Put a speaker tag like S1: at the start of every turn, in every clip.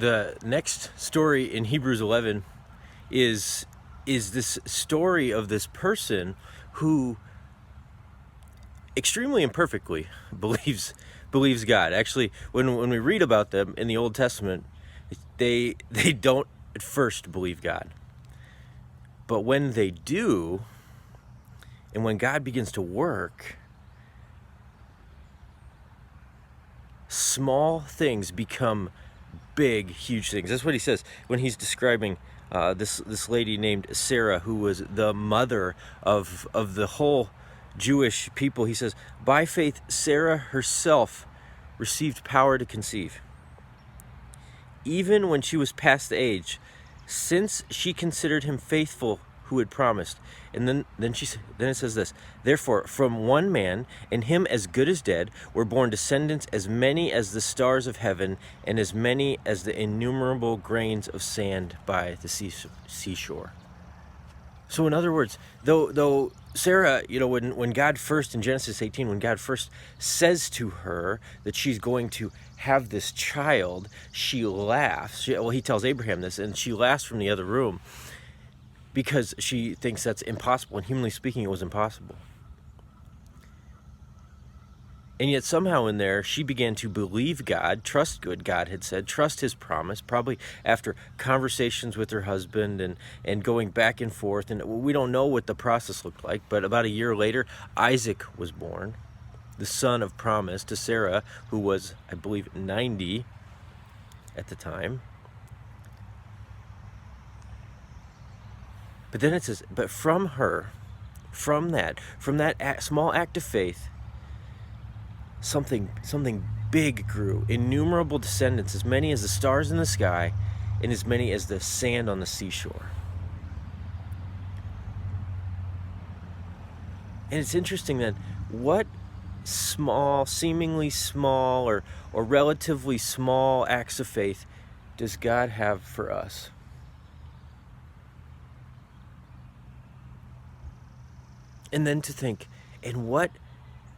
S1: the next story in Hebrews 11 is this story of this person who extremely imperfectly believes God. Actually, when we read about them in the Old Testament, they don't at first believe God. But when they do, and when God begins to work, small things become big, huge things. That's what he says when he's describing this lady named Sarah, who was the mother of the whole Jewish people. He says, by faith, Sarah herself received power to conceive, even when she was past the age, since she considered him faithful who had promised. And then it says this, therefore, from one man, and him as good as dead, were born descendants as many as the stars of heaven, and as many as the innumerable grains of sand by the seashore. So in other words, though Sarah, when God first, in Genesis 18, when God first says to her that she's going to have this child, she laughs. He tells Abraham this, and she laughs from the other room because she thinks that's impossible. And humanly speaking, it was impossible. And yet somehow in there, she began to believe God, trust what God had said, trust his promise, probably after conversations with her husband and going back and forth. And we don't know what the process looked like, but about a year later, Isaac was born, the son of promise to Sarah, who was, I believe, 90 at the time. But then it says, but from her, from that small act of faith, something big grew. Innumerable descendants, as many as the stars in the sky, and as many as the sand on the seashore. And it's interesting that what small, seemingly small, or relatively small acts of faith does God have for us? And then to think, and what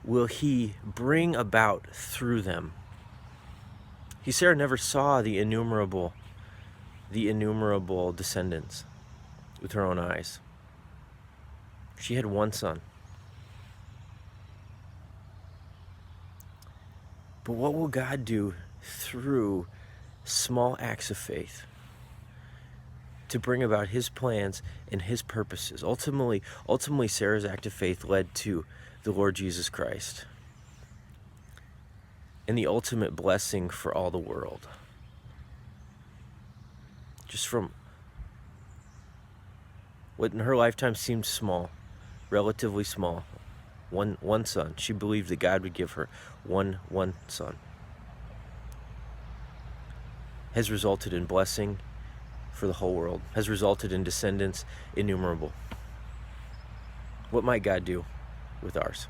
S1: will he bring about through them? Sarah never saw the innumerable descendants with her own eyes. She had one son. But what will God do through small acts of faith to bring about his plans and his purposes? Ultimately, Sarah's act of faith led to the Lord Jesus Christ and the ultimate blessing for all the world. Just from what in her lifetime seemed small, relatively small, one son. She believed that God would give her one son. Has resulted in blessing for the whole world, has resulted in descendants innumerable. What might God do with ours?